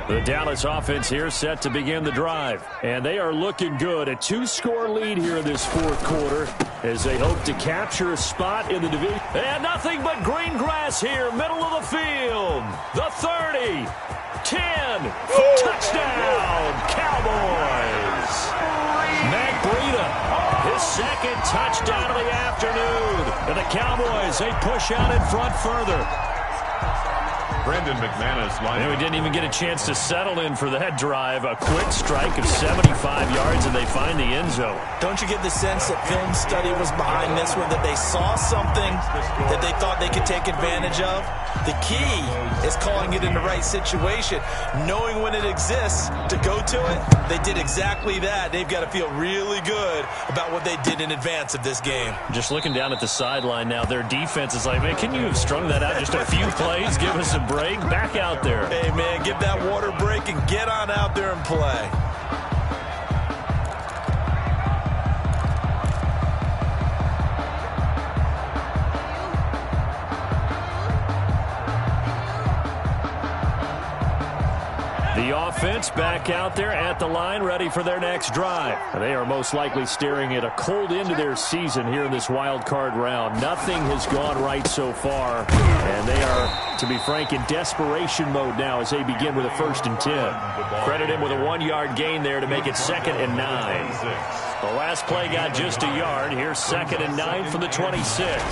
The Dallas offense here set to begin the drive. And they are looking good. A 2-score lead here in this fourth quarter as they hope to capture a spot in the division. And nothing but green grass here, middle of the field. The 30, 10, touchdown, Cowboys. Matt Breida, his second touchdown of the afternoon. And the Cowboys, they push out in front further. Brandon McManus. And we didn't even get a chance to settle in for that drive. A quick strike of 75 yards, and they find the end zone. Don't you get the sense that film study was behind this one, that they saw something that they thought they could take advantage of? The key is calling it in the right situation, knowing when it exists to go to it. They did exactly that. They've got to feel really good about what they did in advance of this game. Just looking down at the sideline now, their defense is like, man, can you have strung that out just a few plays? Give us a break. Back out there. Hey, man, give that water break and get on out there and play. The offense back out there at the line, ready for their next drive. They are most likely staring at a cold end to their season here in this wild card round. Nothing has gone right so far, and they are, to be frank, in desperation mode now as they begin with a 1st and 10. Credit him with a 1-yard gain there to make it 2nd and 9. The last play got just a yard. Here's 2nd and 9 from the 26.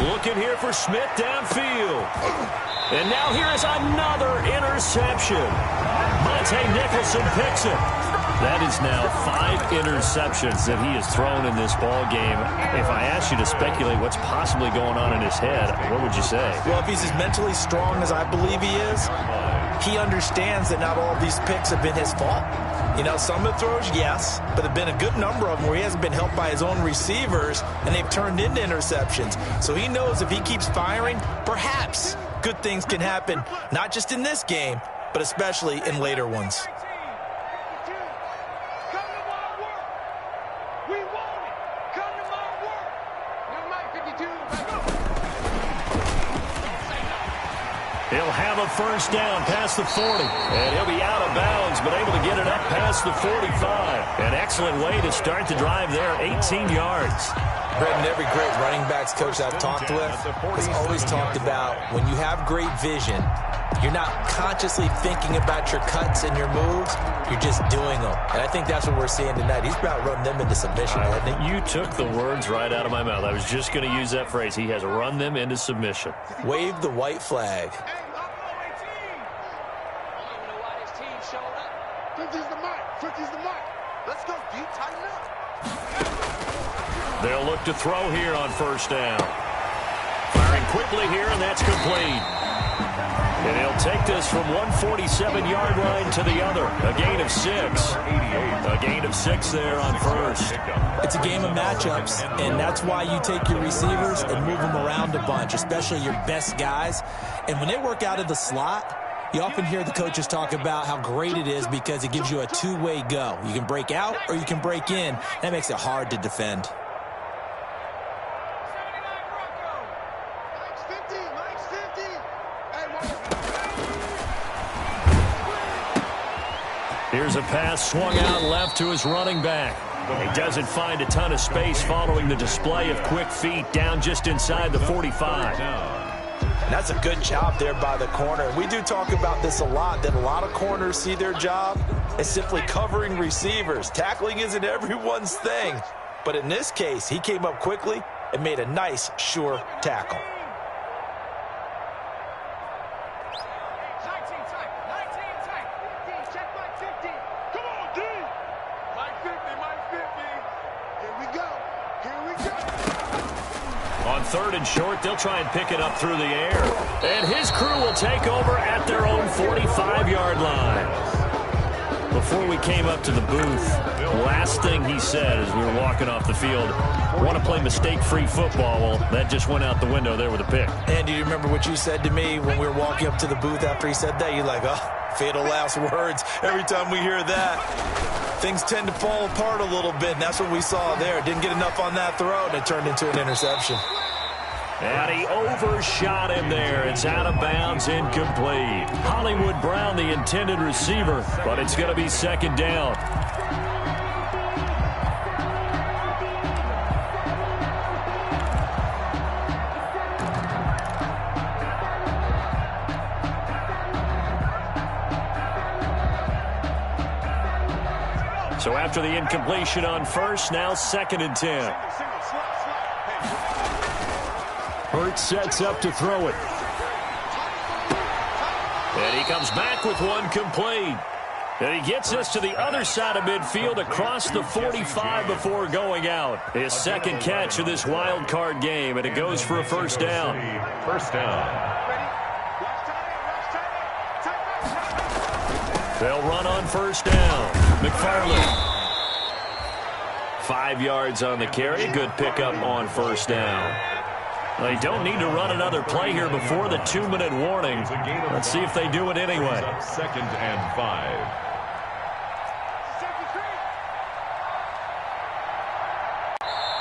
Looking here for Smith downfield. And now here is another interception. Monte Nicholson picks it. That is now 5 interceptions that he has thrown in this ball game. If I asked you to speculate what's possibly going on in his head, what would you say? Well, if he's as mentally strong as I believe he is, he understands that not all of these picks have been his fault. You know, some of the throws, yes, but there have been a good number of them where he hasn't been helped by his own receivers, and they've turned into interceptions. So he knows if he keeps firing, perhaps good things can happen, not just in this game, but especially in later ones. He'll have a 1st down past the 40. And he'll be out of bounds, but able to get it up past the 45. An excellent way to start the drive there, 18 yards. Brendan, every great running backs coach I've talked with has always talked about when you have great vision, you're not consciously thinking about your cuts and your moves, you're just doing them. And I think that's what we're seeing tonight. He's about run them into submission, hasn't he? You took the words right out of my mouth. I was just going to use that phrase. He has run them into submission. Wave the white flag. They'll look to throw here on 1st down. Firing quickly here, and that's complete. And he'll take this from 147-yard line to the other. A gain of 6. A gain of 6 there on 1st. It's a game of matchups, and that's why you take your receivers and move them around a bunch, especially your best guys. And when they work out of the slot, you often hear the coaches talk about how great it is because it gives you a two-way go. You can break out or you can break in. That makes it hard to defend. Here's a pass swung out left to his running back. He doesn't find a ton of space following the display of quick feet down just inside the 45. That's a good job there by the corner. We do talk about this a lot, that a lot of corners see their job as simply covering receivers. Tackling isn't everyone's thing. But in this case, he came up quickly and made a nice, sure tackle. On 3rd and short, they'll try and pick it up through the air. And his crew will take over at their own 45-yard line. Before we came up to the booth, last thing he said as we were walking off the field, want to play mistake-free football. Well, that just went out the window there with a pick. And do you remember what you said to me when we were walking up to the booth after he said that? You're like, oh, fatal last words. Every time we hear that, things tend to fall apart a little bit, and that's what we saw there. Didn't get enough on that throw, and it turned into an interception. And he overshot him there. It's out of bounds, incomplete. Hollywood Brown, the intended receiver, but it's going to be 2nd down. So after the incompletion on 1st, now 2nd and 10. Hurts sets up to throw it. And he comes back with one complete. And he gets us to the other side of midfield across the 45 before going out. His 2nd catch of this wild card game, and it goes for a 1st down. 1st down. They'll run on 1st down. McFarland. 5 yards on the carry. Good pickup on 1st down. They don't need to run another play here before the 2-minute warning. Let's see if they do it anyway. 2nd and 5.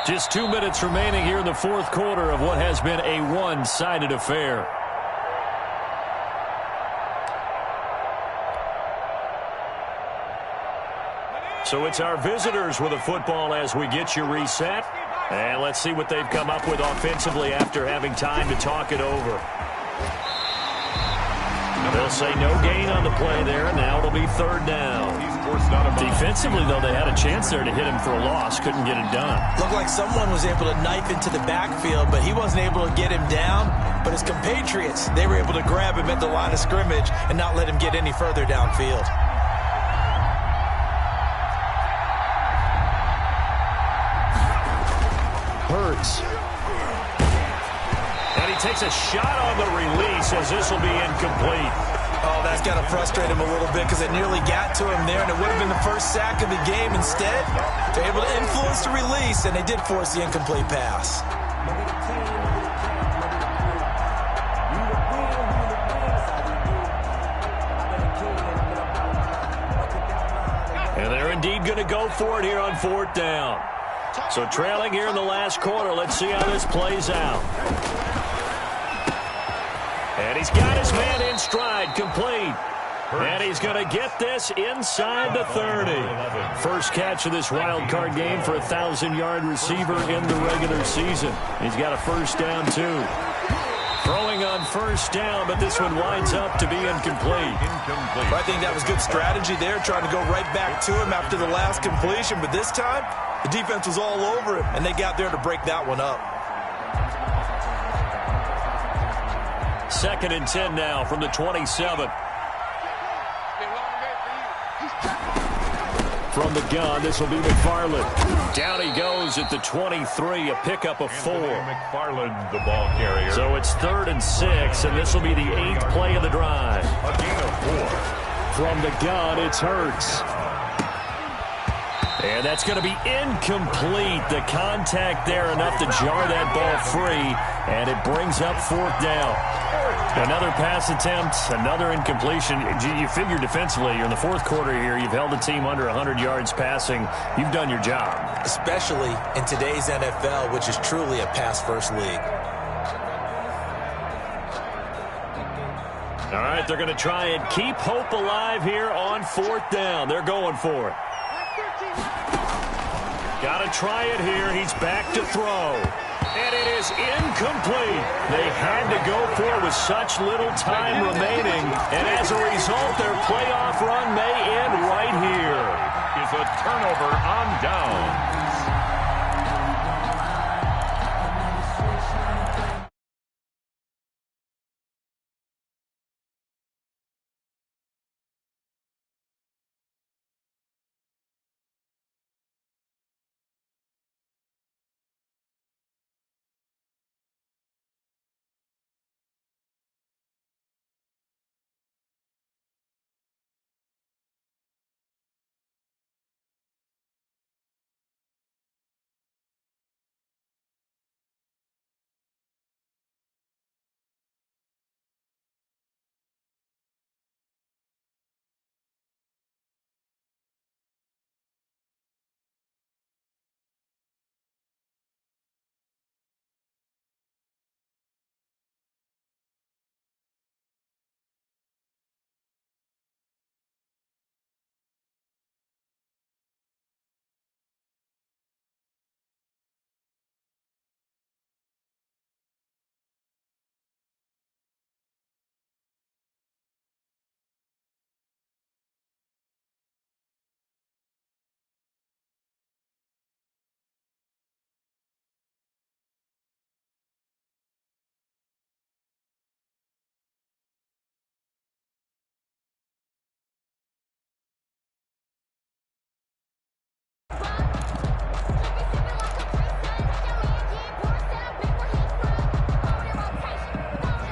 Just 2 minutes remaining here in the 4th quarter of what has been a one-sided affair. So it's our visitors with the football as we get you reset. And let's see what they've come up with offensively after having time to talk it over. They'll say no gain on the play there, and now it'll be 3rd down. Defensively, though, they had a chance there to hit him for a loss. Couldn't get it done. Looked like someone was able to knife into the backfield, but he wasn't able to get him down. But his compatriots, they were able to grab him at the line of scrimmage and not let him get any further downfield. Hurts. And he takes a shot on the release as this will be incomplete. Oh, that's got to frustrate him a little bit because it nearly got to him there, and it would have been the first sack of the game. Instead, they're able to influence the release, and they did force the incomplete pass. And they're indeed going to go for it here on 4th down. So trailing here in the last quarter. Let's see how this plays out. And he's got his man in stride, complete. And he's going to get this inside the 30. First catch of this wild card game for a 1,000-yard receiver in the regular season. He's got a 1st down, too. Throwing on 1st down, but this one winds up to be incomplete. I think that was good strategy there, trying to go right back to him after the last completion. But this time, the defense was all over him, and they got there to break that one up. 2nd and 10 now from the 27. From the gun, this will be McFarland. Down he goes at the 23, a pickup of 4. McFarland, the ball carrier. So it's 3rd and 6, and this will be the 8th play of the drive. A gain of 4. From the gun, it's Hurts. And that's going to be incomplete. The contact there enough to jar that ball free, and it brings up 4th down. Another pass attempt, another incompletion. You figure defensively, you're in the 4th quarter here. You've held the team under 100 yards passing. You've done your job. Especially in today's NFL, which is truly a pass-first league. All right, they're going to try and keep hope alive here on 4th down. They're going for it. Got to try it here. He's back to throw. And it is incomplete. They had to go for it with such little time remaining. And as a result, their playoff run may end right here. Is a turnover on downs.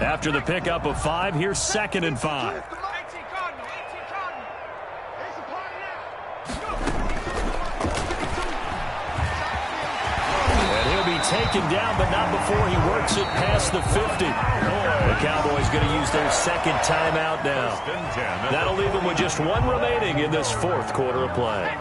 After the pickup of 5, here's 2nd and 5. And he'll be taken down, but not before he works it past the 50. The Cowboys going to use their 2nd timeout now. That'll leave them with just 1 remaining in this 4th quarter of play.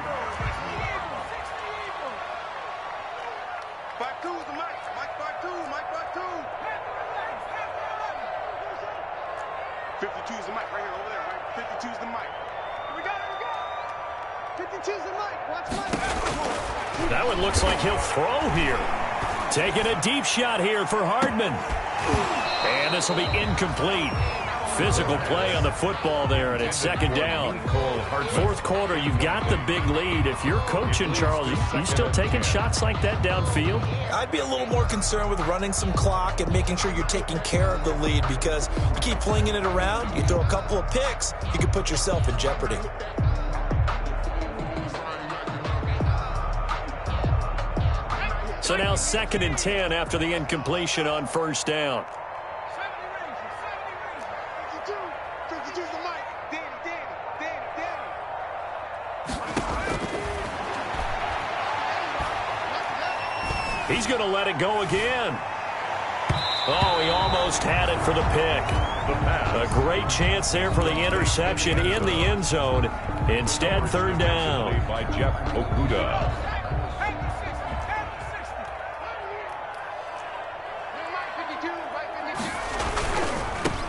That one looks like he'll throw here. Taking a deep shot here for Hardman. And this will be incomplete. Physical play on the football there, and it's 2nd down. 4th quarter, you've got the big lead. If you're coaching, Charles, you still taking shots like that downfield? I'd be a little more concerned with running some clock and making sure you're taking care of the lead, because you keep flinging it around, you throw a couple of picks, you can put yourself in jeopardy. So now 2nd and 10 after the incompletion on 1st down. He's going to let it go again. Oh, he almost had it for the pick. A great chance there for the interception in the end zone. Instead, 3rd down. By Jeff Okuda.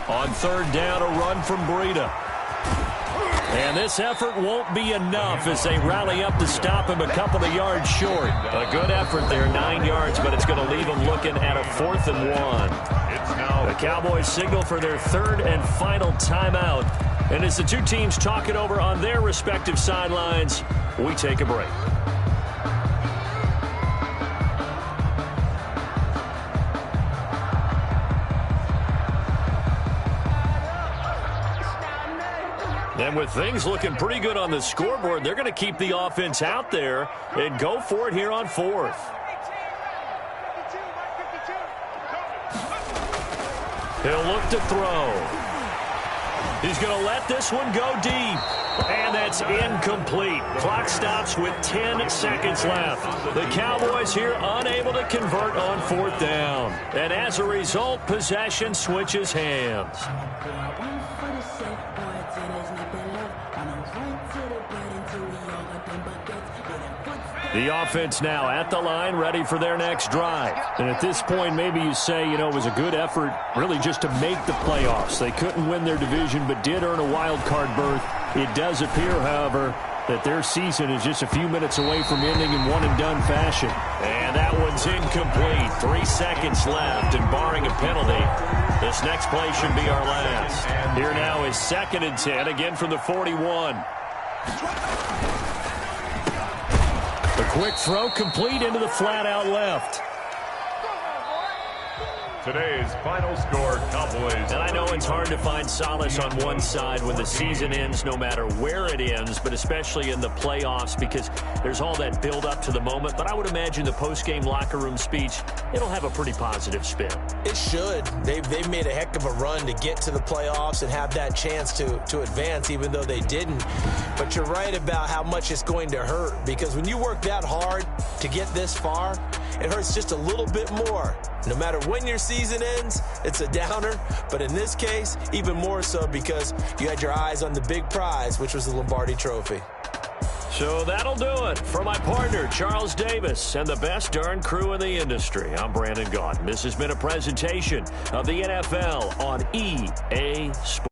On 3rd down, a run from Breida. And this effort won't be enough as they rally up to stop him a couple of yards short. A good effort there, 9 yards, but it's going to leave him looking at a 4th and 1. The Cowboys signal for their 3rd and final timeout. And as the two teams talk it over on their respective sidelines, we take a break. And with things looking pretty good on the scoreboard, they're going to keep the offense out there and go for it here on 4th. He'll look to throw. He's going to let this one go deep. And that's incomplete. Clock stops with 10 seconds left. The Cowboys here unable to convert on 4th down. And as a result, possession switches hands. The offense now at the line, ready for their next drive. And at this point, maybe you say, it was a good effort really just to make the playoffs. They couldn't win their division, but did earn a wild card berth. It does appear, however, that their season is just a few minutes away from ending in one-and-done fashion. And that one's incomplete. 3 seconds left, and barring a penalty, this next play should be our last. Here now is 2nd and 10, again from the 41. A quick throw complete into the flat out left. Today's final score, Cowboys. And I know it's hard to find solace on one side when the season ends, no matter where it ends, but especially in the playoffs, because there's all that build up to the moment. But I would imagine the post-game locker room speech, it'll have a pretty positive spin. It should. They've made a heck of a run to get to the playoffs and have that chance to advance, even though they didn't. But you're right about how much it's going to hurt, because when you work that hard to get this far, it hurts just a little bit more. No matter when your season ends, it's a downer. But in this case, even more so because you had your eyes on the big prize, which was the Lombardi Trophy. So that'll do it. For my partner, Charles Davis, and the best darn crew in the industry, I'm Brandon Gaudin. This has been a presentation of the NFL on EA Sports.